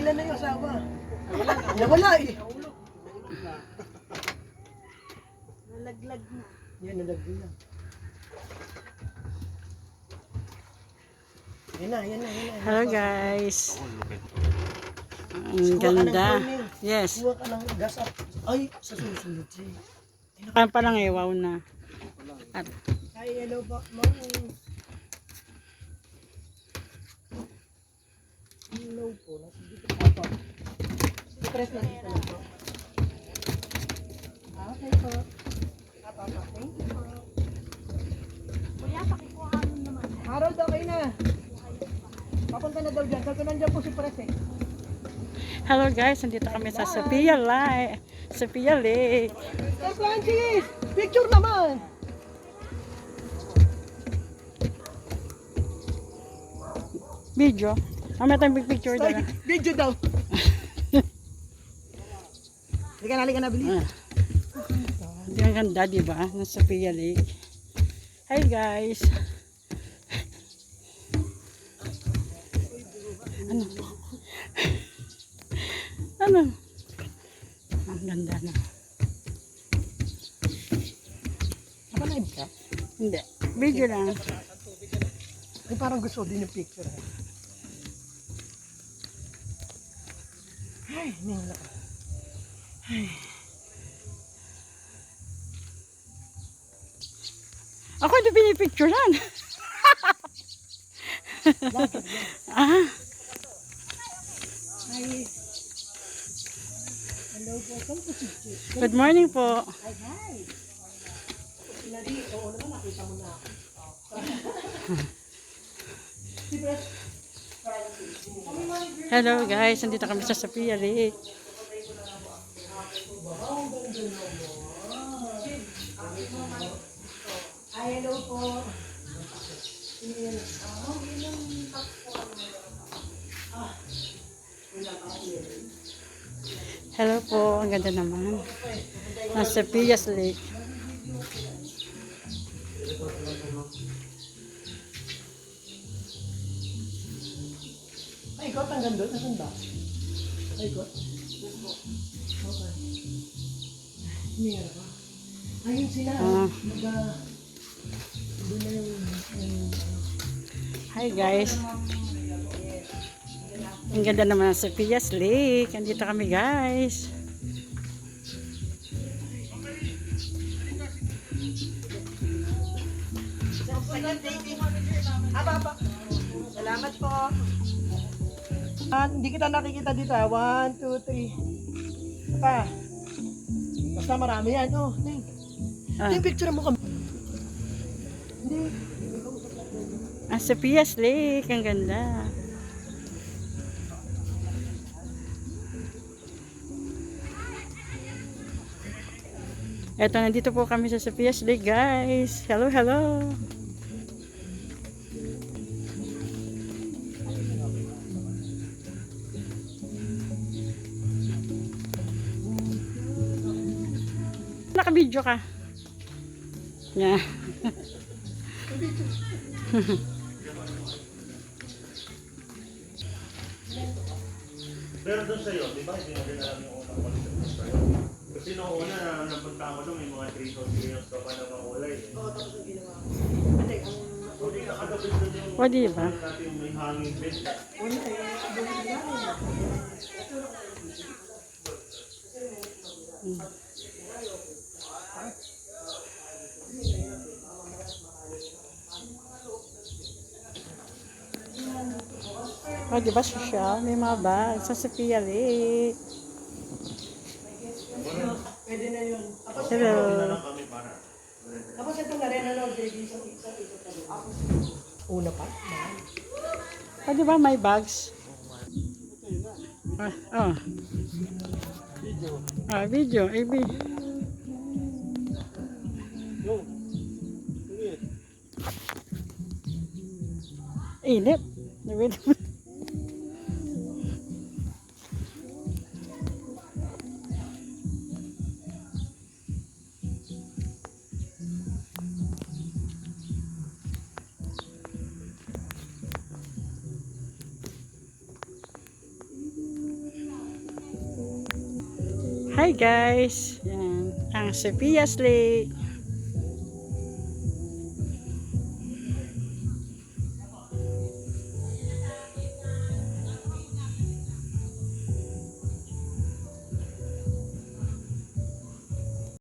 Ilan na yung asawa? Nawala eh. Nalaglag na. Yan, nalagyan na. Yan na. Hello guys. Ang Kuha ka ng ganda. corn, Yes. Kuha ka ng gas up. Ay, sa susunod siya. Pa lang ewaw na. At Ay, hello ba? Ma'am. Hello po. Nasa dito. Apo. Press na dito lang po. Okay po. Apo. Thank you po. Kuya, pakikuhanan naman. Harold, okay na. Papunta na daw dyan. Kasi nandiyan po si Press eh. hello guys, nandito kami sa Sophia Lake. Sophia Lake. Hey Francis! Picture naman! Video. Mamaya tayong big picture Sorry, doon. video daw. Halika na, bilis. Hindi ang ganda, di ba? Ng Sophia Lake. Hi guys. Ano? Ano? Ang ganda na. Nakalive ka? Hindi. Video lang. Ay, parang gusto din yung picture. Ay, nila. Ako hindi pinipicturean. Ah, Ay. Hello po. Saan po si Chi? good morning po. Ay, hi. Sinari, oo naman, nakita mo na ako. Si Press. Hello guys, nandito kami sa Sophia Lake. Ay, hello po. Hello po, ang ganda naman. Ang Sophia's Lake. Ay, ikot, ang ganda. Nasaan ba? Ay, ikot. Okay. Hindi nga ba? Ayun sila. Ah. Doon na yung Hi guys. Ang ganda naman ng Sophia's Lake. Andito kami guys. Apa. Salamat po. Hindi kita nakikita dito. 1, 2, 3. Pa. Basta marami yan. Oh, Ning. Ah, Yung picture mo kami. Hindi. ang Sophia's Lake. Ang ganda. Eto, nandito po kami sa Sophia's Lake guys. Hello, hello. Naka-video ka. Yeah. Pero doon sa'yo, di ba, hindi mo rin alam yung unang concept sa'yo. Kasi noong una, napunta ako doon, may mga 3 grams ka pa na makulay. Oo, tapos ang ginawa ko. Ate, ang Hindi nakagabit doon yung O, di ba? natin may hanging bed. una eh, doon ang ginawa. O, di ba social? May mga bag sa Sophia Lake. Pwede na yun. Tapos, Hello. Lang kami para. tapos ito na rin, ano, baby, sa pizza, ito tayo. Una pa? Mahal. O, di ba may bags? Oh. Video. AB. Init. Hi guys! Yan, ang Sophia's Lake.